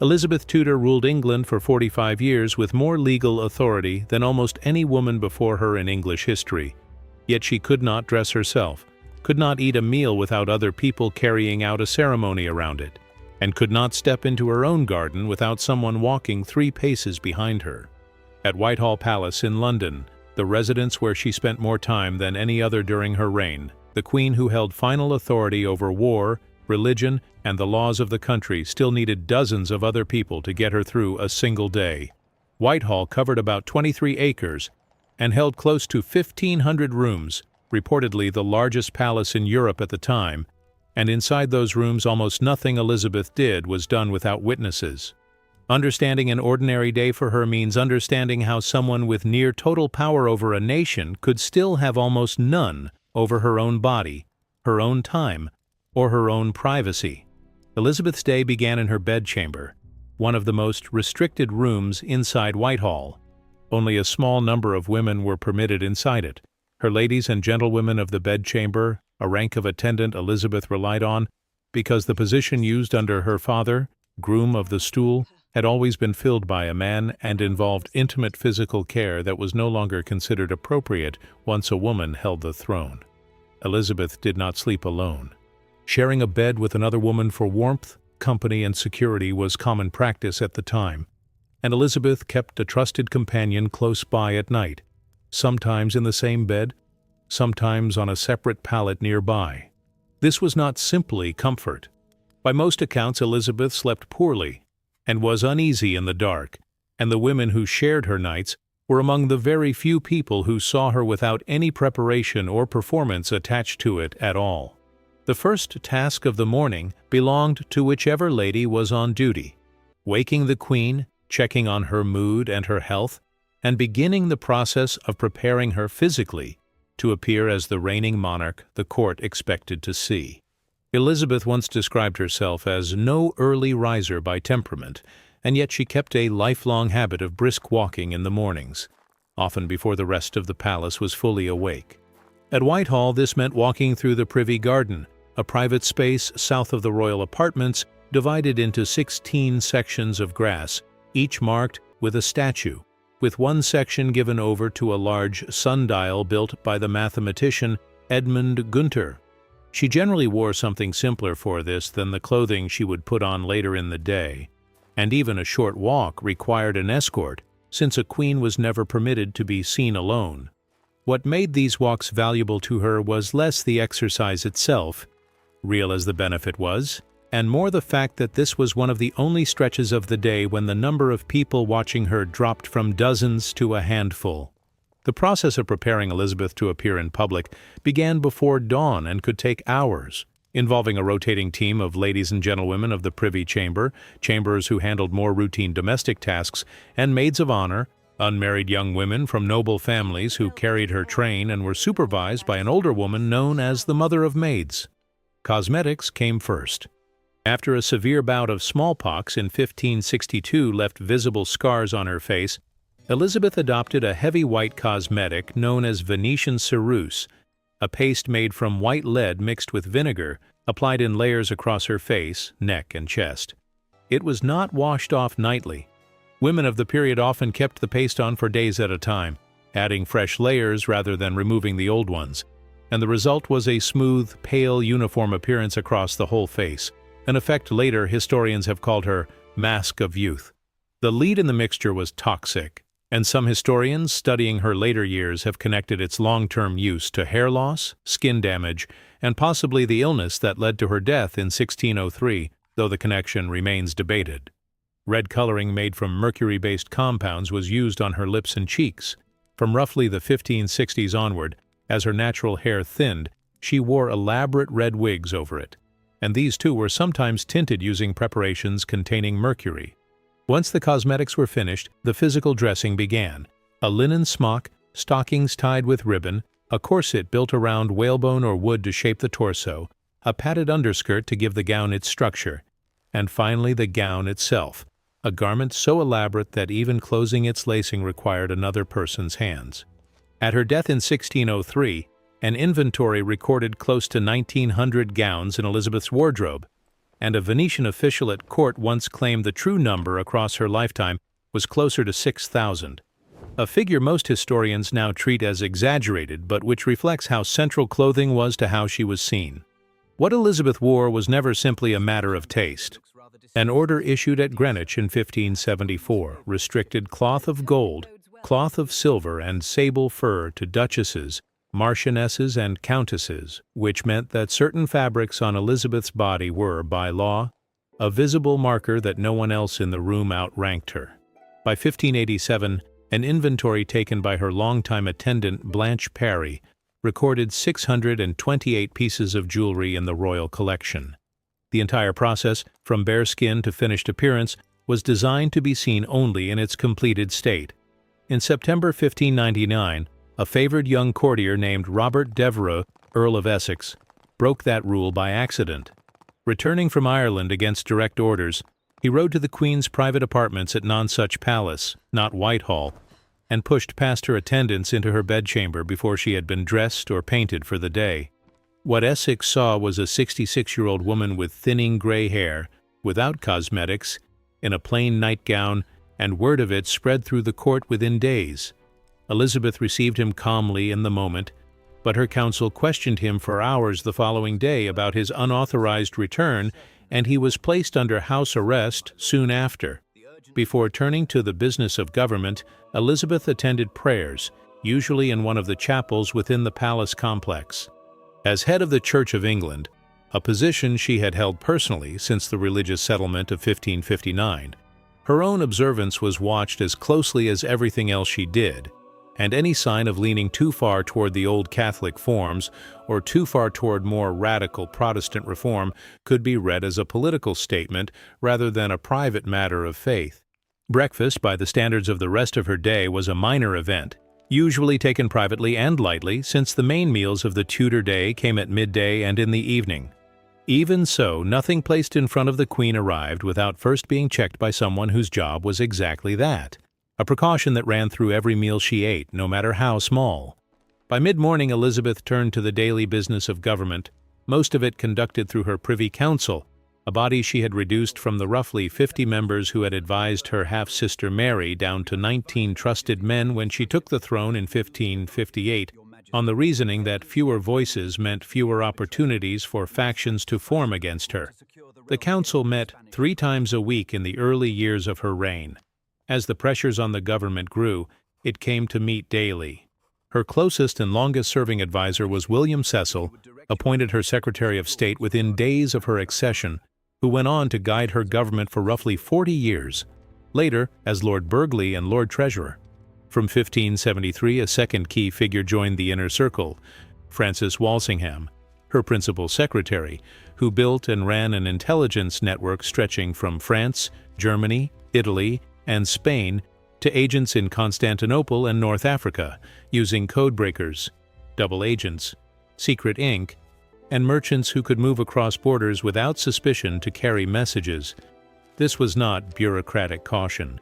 Elizabeth Tudor ruled England for 45 years with more legal authority than almost any woman before her in English history. Yet she could not dress herself, could not eat a meal without other people carrying out a ceremony around it, and could not step into her own garden without someone walking 3 paces behind her. At Whitehall Palace in London, the residence where she spent more time than any other during her reign, the Queen who held final authority over war, religion, and the laws of the country still needed dozens of other people to get her through a single day. Whitehall covered about 23 acres and held close to 1,500 rooms, reportedly the largest palace in Europe at the time, and inside those rooms almost nothing Elizabeth did was done without witnesses. Understanding an ordinary day for her means understanding how someone with near total power over a nation could still have almost none over her own body, her own time, or her own privacy. Elizabeth's day began in her bedchamber, one of the most restricted rooms inside Whitehall. Only a small number of women were permitted inside it. Her ladies and gentlewomen of the bedchamber, a rank of attendant Elizabeth relied on, because the position used under her father, groom of the stool, had always been filled by a man and involved intimate physical care that was no longer considered appropriate once a woman held the throne. Elizabeth did not sleep alone. Sharing a bed with another woman for warmth, company, and security was common practice at the time, and Elizabeth kept a trusted companion close by at night, sometimes in the same bed, sometimes on a separate pallet nearby. This was not simply comfort. By most accounts, Elizabeth slept poorly and was uneasy in the dark, and the women who shared her nights were among the very few people who saw her without any preparation or performance attached to it at all. The first task of the morning belonged to whichever lady was on duty, waking the Queen, checking on her mood and her health, and beginning the process of preparing her physically to appear as the reigning monarch the court expected to see. Elizabeth once described herself as no early riser by temperament, and yet she kept a lifelong habit of brisk walking in the mornings, often before the rest of the palace was fully awake. At Whitehall, this meant walking through the Privy Garden, a private space south of the royal apartments divided into 16 sections of grass, each marked with a statue, with one section given over to a large sundial built by the mathematician Edmund Gunter. She generally wore something simpler for this than the clothing she would put on later in the day, and even a short walk required an escort, since a queen was never permitted to be seen alone. What made these walks valuable to her was less the exercise itself, real as the benefit was, and more the fact that this was one of the only stretches of the day when the number of people watching her dropped from dozens to a handful. The process of preparing Elizabeth to appear in public began before dawn and could take hours, involving a rotating team of ladies and gentlewomen of the Privy Chamber, chambers who handled more routine domestic tasks, and maids of honor, unmarried young women from noble families who carried her train and were supervised by an older woman known as the Mother of Maids. Cosmetics came first. After a severe bout of smallpox in 1562 left visible scars on her face, Elizabeth adopted a heavy white cosmetic known as Venetian ceruse, a paste made from white lead mixed with vinegar, applied in layers across her face, neck, and chest. It was not washed off nightly. Women of the period often kept the paste on for days at a time, adding fresh layers rather than removing the old ones, and the result was a smooth, pale, uniform appearance across the whole face, an effect later historians have called her mask of youth. The lead in the mixture was toxic, and some historians studying her later years have connected its long-term use to hair loss, skin damage, and possibly the illness that led to her death in 1603, though the connection remains debated. Red coloring made from mercury-based compounds was used on her lips and cheeks. From roughly the 1560s onward, as her natural hair thinned, she wore elaborate red wigs over it, and these too were sometimes tinted using preparations containing mercury. Once the cosmetics were finished, the physical dressing began. A linen smock, stockings tied with ribbon, a corset built around whalebone or wood to shape the torso, a padded underskirt to give the gown its structure, and finally the gown itself, a garment so elaborate that even closing its lacing required another person's hands. At her death in 1603, an inventory recorded close to 1,900 gowns in Elizabeth's wardrobe, and a Venetian official at court once claimed the true number across her lifetime was closer to 6,000. A figure most historians now treat as exaggerated, but which reflects how central clothing was to how she was seen. What Elizabeth wore was never simply a matter of taste. An order issued at Greenwich in 1574 restricted cloth of gold, cloth of silver, and sable fur to duchesses, marchionesses, and countesses, which meant that certain fabrics on Elizabeth's body were, by law, a visible marker that no one else in the room outranked her. By 1587, an inventory taken by her longtime attendant Blanche Parry recorded 628 pieces of jewelry in the royal collection. The entire process, from bare skin to finished appearance, was designed to be seen only in its completed state. In September 1599, a favored young courtier named Robert Devereux, Earl of Essex, broke that rule by accident. Returning from Ireland against direct orders, he rode to the Queen's private apartments at Nonsuch Palace, not Whitehall, and pushed past her attendants into her bedchamber before she had been dressed or painted for the day. What Essex saw was a 66-year-old woman with thinning gray hair, without cosmetics, in a plain nightgown, and word of it spread through the court within days. Elizabeth received him calmly in the moment, but her counsel questioned him for hours the following day about his unauthorized return, and he was placed under house arrest soon after. Before turning to the business of government, Elizabeth attended prayers, usually in one of the chapels within the palace complex. As head of the Church of England, a position she had held personally since the religious settlement of 1559, her own observance was watched as closely as everything else she did, and any sign of leaning too far toward the old Catholic forms or too far toward more radical Protestant reform could be read as a political statement rather than a private matter of faith. Breakfast, by the standards of the rest of her day, was a minor event, usually taken privately and lightly, since the main meals of the Tudor day came at midday and in the evening. Even so, nothing placed in front of the Queen arrived without first being checked by someone whose job was exactly that, a precaution that ran through every meal she ate, no matter how small. By mid-morning, Elizabeth turned to the daily business of government, most of it conducted through her Privy Council, a body she had reduced from the roughly 50 members who had advised her half-sister Mary down to 19 trusted men when she took the throne in 1558, on the reasoning that fewer voices meant fewer opportunities for factions to form against her. The council met 3 times a week in the early years of her reign. As the pressures on the government grew, it came to meet daily. Her closest and longest-serving advisor was William Cecil, appointed her Secretary of State within days of her accession, who went on to guide her government for roughly 40 years, later as Lord Burghley and Lord Treasurer. From 1573, a second key figure joined the inner circle, Francis Walsingham, her principal secretary, who built and ran an intelligence network stretching from France, Germany, Italy, and Spain to agents in Constantinople and North Africa, using codebreakers, double agents, secret ink, and merchants who could move across borders without suspicion to carry messages. This was not bureaucratic caution.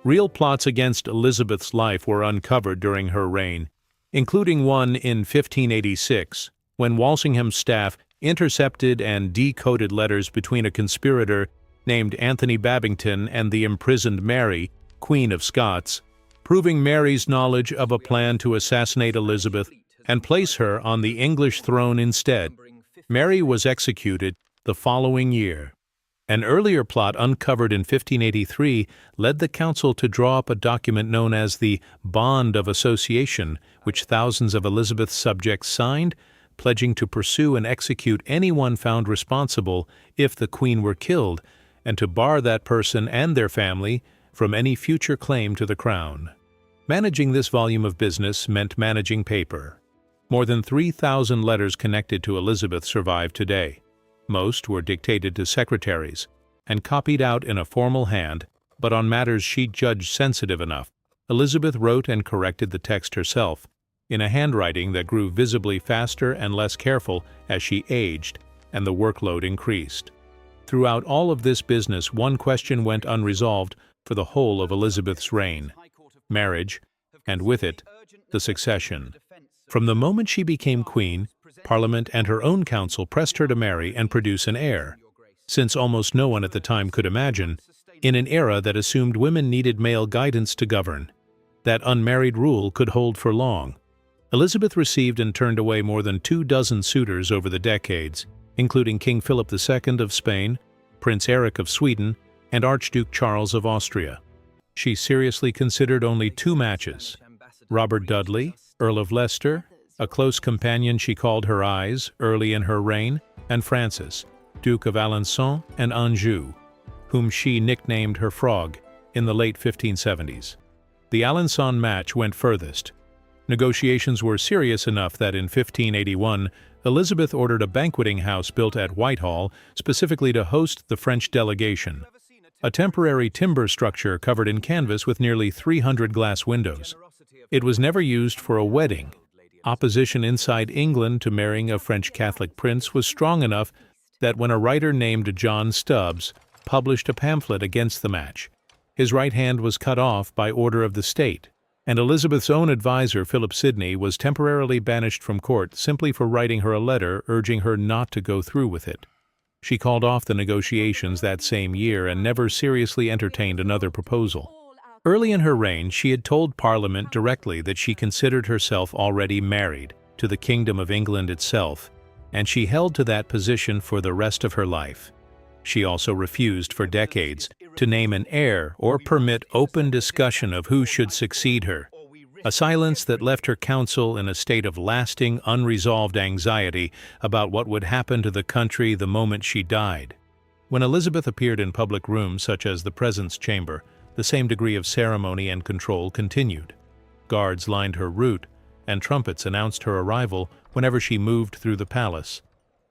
Real plots against Elizabeth's life were uncovered during her reign, including one in 1586, when Walsingham's staff intercepted and decoded letters between a conspirator named Anthony Babington and the imprisoned Mary, Queen of Scots, proving Mary's knowledge of a plan to assassinate Elizabeth and place her on the English throne instead. Mary was executed the following year. An earlier plot uncovered in 1583 led the council to draw up a document known as the Bond of Association, which thousands of Elizabeth's subjects signed, pledging to pursue and execute anyone found responsible if the Queen were killed, and to bar that person and their family from any future claim to the crown. Managing this volume of business meant managing paper. More than 3,000 letters connected to Elizabeth survive today. Most were dictated to secretaries and copied out in a formal hand, but on matters she judged sensitive enough, Elizabeth wrote and corrected the text herself, in a handwriting that grew visibly faster and less careful as she aged and the workload increased. Throughout all of this business, one question went unresolved for the whole of Elizabeth's reign: marriage, and with it, the succession. From the moment she became queen, Parliament and her own council pressed her to marry and produce an heir. since almost no one at the time could imagine, in an era that assumed women needed male guidance to govern, that unmarried rule could hold for long. Elizabeth received and turned away more than 24 suitors over the decades, including King Philip II of Spain, Prince Eric of Sweden, and Archduke Charles of Austria. She seriously considered only 2 matches: Robert Dudley, Earl of Leicester, a close companion she called her eyes early in her reign, and Francis, Duke of Alençon and Anjou, whom she nicknamed her frog, in the late 1570s. The Alençon match went furthest. Negotiations were serious enough that in 1581, Elizabeth ordered a banqueting house built at Whitehall specifically to host the French delegation, a temporary timber structure covered in canvas with nearly 300 glass windows. It was never used for a wedding. Opposition inside England to marrying a French Catholic prince was strong enough that when a writer named John Stubbs published a pamphlet against the match, his right hand was cut off by order of the state, and Elizabeth's own advisor, Philip Sidney, was temporarily banished from court simply for writing her a letter urging her not to go through with it. She called off the negotiations that same year and never seriously entertained another proposal. Early in her reign, she had told Parliament directly that she considered herself already married to the Kingdom of England itself, and she held to that position for the rest of her life. She also refused for decades to name an heir or permit open discussion of who should succeed her, a silence that left her council in a state of lasting, unresolved anxiety about what would happen to the country the moment she died. When Elizabeth appeared in public rooms such as the Presence Chamber, the same degree of ceremony and control continued. Guards lined her route, and trumpets announced her arrival whenever she moved through the palace.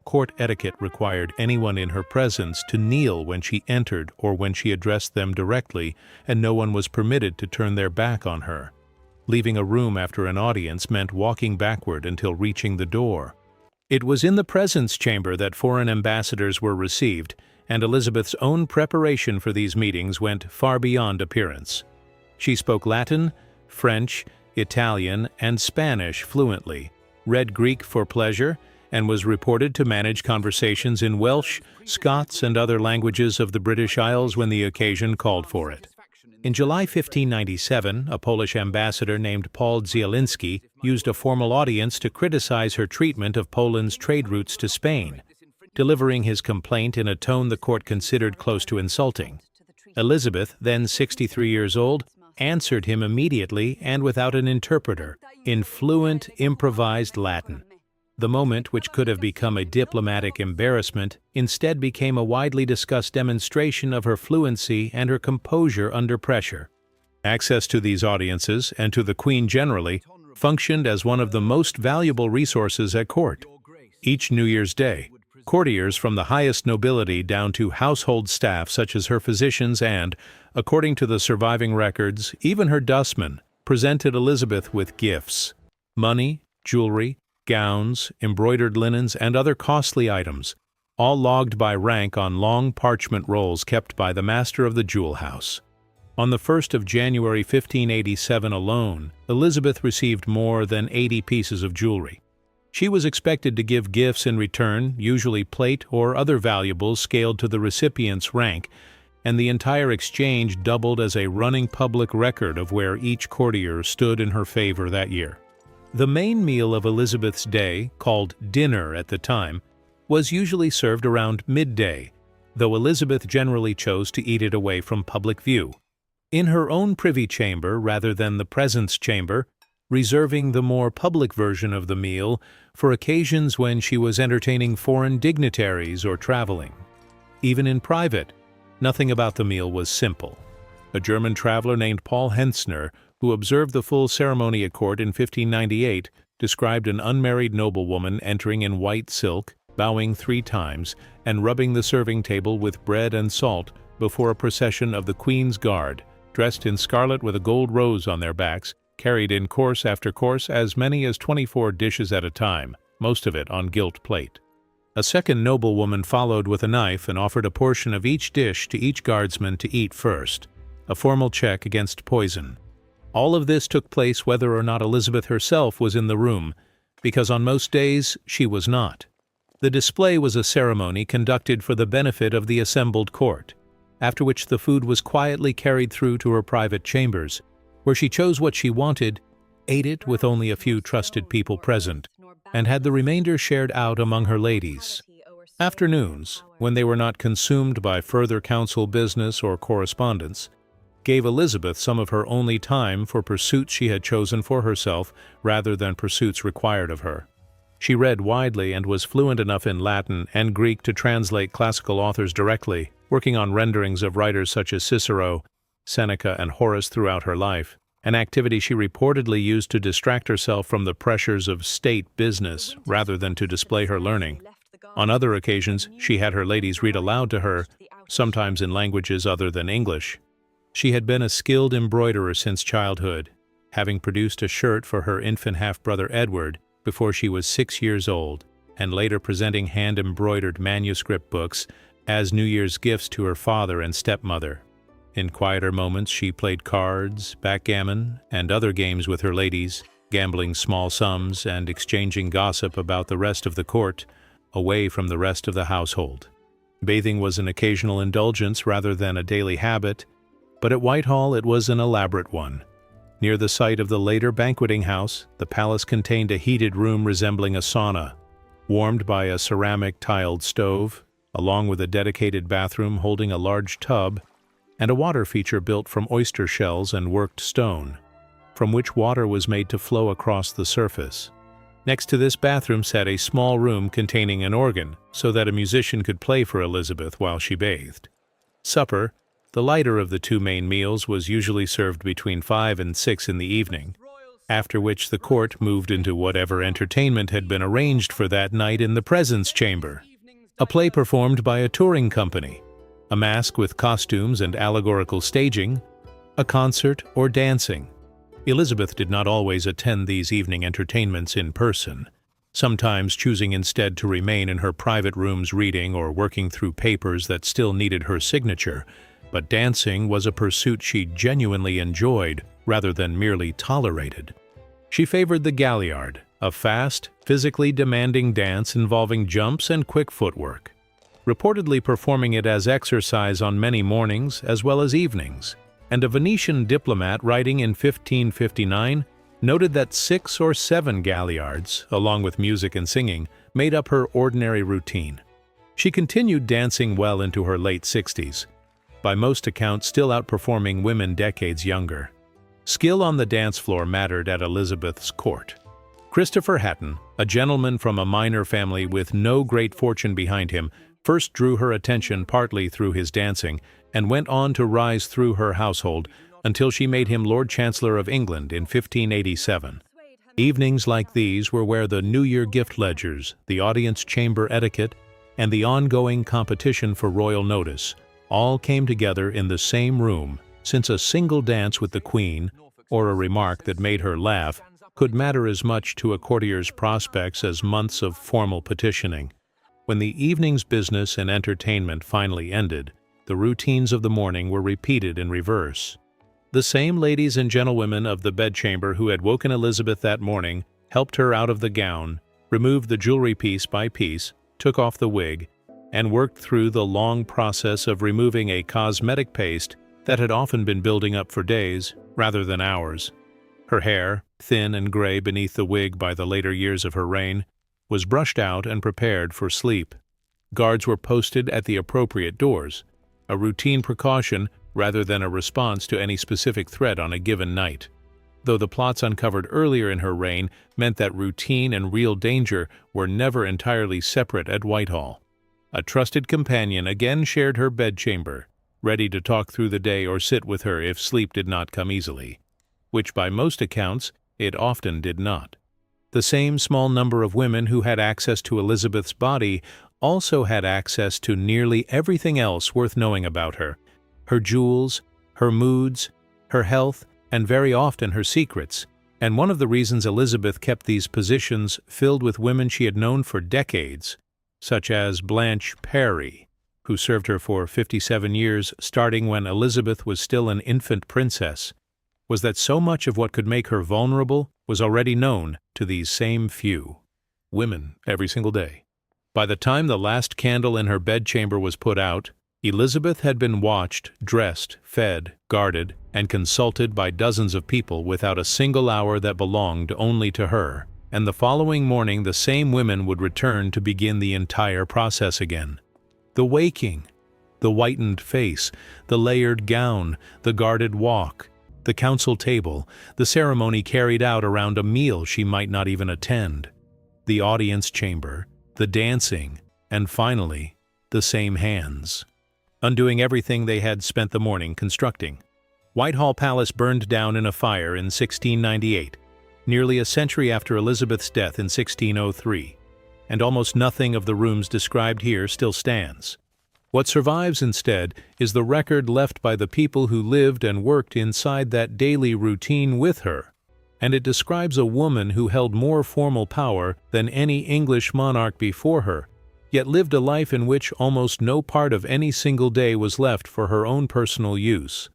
Court etiquette required anyone in her presence to kneel when she entered or when she addressed them directly, and no one was permitted to turn their back on her. Leaving a room after an audience meant walking backward until reaching the door. It was in the Presence Chamber that foreign ambassadors were received, and Elizabeth's own preparation for these meetings went far beyond appearance. She spoke Latin, French, Italian, and Spanish fluently, read Greek for pleasure, and was reported to manage conversations in Welsh, Scots, and other languages of the British Isles when the occasion called for it. In July 1597, a Polish ambassador named Paul Zielinski used a formal audience to criticize her treatment of Poland's trade routes to Spain, delivering his complaint in a tone the court considered close to insulting. Elizabeth, then 63 years old, answered him immediately and without an interpreter, in fluent, improvised Latin. The moment, which could have become a diplomatic embarrassment, instead became a widely discussed demonstration of her fluency and her composure under pressure. Access to these audiences, and to the Queen generally, functioned as one of the most valuable resources at court. Each New Year's Day, courtiers from the highest nobility down to household staff such as her physicians and, according to the surviving records, even her dustmen, presented Elizabeth with gifts: money, jewelry, gowns, embroidered linens, and other costly items, all logged by rank on long parchment rolls kept by the master of the jewel house. On the 1st of January 1587 alone, Elizabeth received more than 80 pieces of jewelry. She was expected to give gifts in return, usually plate or other valuables scaled to the recipient's rank, and the entire exchange doubled as a running public record of where each courtier stood in her favor that year. The main meal of Elizabeth's day, called dinner at the time, was usually served around midday, though Elizabeth generally chose to eat it away from public view, in her own privy chamber rather than the Presence Chamber, reserving the more public version of the meal for occasions when she was entertaining foreign dignitaries or traveling. Even in private, nothing about the meal was simple. A German traveler named Paul Hentzner, who observed the full ceremony at court in 1598, described an unmarried noblewoman entering in white silk, bowing 3 times, and rubbing the serving table with bread and salt before a procession of the Queen's Guard, dressed in scarlet with a gold rose on their backs, carried in course after course as many as 24 dishes at a time, most of it on gilt plate. A second noblewoman followed with a knife and offered a portion of each dish to each guardsman to eat first, a formal check against poison. All of this took place whether or not Elizabeth herself was in the room, because on most days she was not. The display was a ceremony conducted for the benefit of the assembled court, after which the food was quietly carried through to her private chambers, where she chose what she wanted, ate it with only a few trusted people present, and had the remainder shared out among her ladies. Afternoons, when they were not consumed by further council business or correspondence, gave Elizabeth some of her only time for pursuits she had chosen for herself rather than pursuits required of her. She read widely and was fluent enough in Latin and Greek to translate classical authors directly, working on renderings of writers such as Cicero, Seneca, and Horace throughout her life, an activity she reportedly used to distract herself from the pressures of state business rather than to display her learning. On other occasions, she had her ladies read aloud to her, sometimes in languages other than English. She had been a skilled embroiderer since childhood, having produced a shirt for her infant half-brother Edward before she was 6 years old, and later presenting hand-embroidered manuscript books as New Year's gifts to her father and stepmother. In quieter moments, she played cards, backgammon, and other games with her ladies, gambling small sums and exchanging gossip about the rest of the court, away from the rest of the household. Bathing was an occasional indulgence rather than a daily habit, but at Whitehall it was an elaborate one. Near the site of the later banqueting house, the palace contained a heated room resembling a sauna, warmed by a ceramic tiled stove, along with a dedicated bathroom holding a large tub, and a water feature built from oyster shells and worked stone, from which water was made to flow across the surface. Next to this bathroom sat a small room containing an organ, so that a musician could play for Elizabeth while she bathed. Supper, the lighter of the two main meals, was usually served between 5 and 6 in the evening, after which the court moved into whatever entertainment had been arranged for that night in the presence chamber. A play performed by a touring company, a masque with costumes and allegorical staging, a concert, or dancing. Elizabeth did not always attend these evening entertainments in person, sometimes choosing instead to remain in her private rooms reading or working through papers that still needed her signature, but dancing was a pursuit she genuinely enjoyed rather than merely tolerated. She favored the galliard, a fast, physically demanding dance involving jumps and quick footwork, reportedly performing it as exercise on many mornings as well as evenings, and a Venetian diplomat writing in 1559 noted that 6 or 7 galliards, along with music and singing, made up her ordinary routine. She continued dancing well into her late 60s, by most accounts still outperforming women decades younger. Skill on the dance floor mattered at Elizabeth's court. Christopher Hatton, a gentleman from a minor family with no great fortune behind him, first drew her attention partly through his dancing, and went on to rise through her household until she made him Lord Chancellor of England in 1587. Evenings like these were where the New Year gift ledgers, the audience chamber etiquette, and the ongoing competition for royal notice all came together in the same room, since a single dance with the Queen, or a remark that made her laugh, could matter as much to a courtier's prospects as months of formal petitioning. When the evening's business and entertainment finally ended, the routines of the morning were repeated in reverse. The same ladies and gentlewomen of the bedchamber who had woken Elizabeth that morning helped her out of the gown, removed the jewelry piece by piece, took off the wig, and worked through the long process of removing a cosmetic paste that had often been building up for days rather than hours. Her hair, thin and gray beneath the wig by the later years of her reign, was brushed out and prepared for sleep. Guards were posted at the appropriate doors, a routine precaution rather than a response to any specific threat on a given night. Though the plots uncovered earlier in her reign meant that routine and real danger were never entirely separate at Whitehall. A trusted companion again shared her bedchamber, ready to talk through the day or sit with her if sleep did not come easily, which by most accounts it often did not. The same small number of women who had access to Elizabeth's body also had access to nearly everything else worth knowing about her: her jewels, her moods, her health, and very often her secrets. And one of the reasons Elizabeth kept these positions filled with women she had known for decades, such as Blanche Parry, who served her for 57 years, starting when Elizabeth was still an infant princess, was that so much of what could make her vulnerable was already known to these same few women every single day. By the time the last candle in her bedchamber was put out, Elizabeth had been watched, dressed, fed, guarded, and consulted by dozens of people without a single hour that belonged only to her, and the following morning the same women would return to begin the entire process again. The waking, the whitened face, the layered gown, the guarded walk, the council table, the ceremony carried out around a meal she might not even attend, the audience chamber, the dancing, and finally, the same hands. Undoing everything they had spent the morning constructing. Whitehall Palace burned down in a fire in 1698, nearly a century after Elizabeth's death in 1603, and almost nothing of the rooms described here still stands. What survives instead is the record left by the people who lived and worked inside that daily routine with her, and it describes a woman who held more formal power than any English monarch before her, yet lived a life in which almost no part of any single day was left for her own personal use.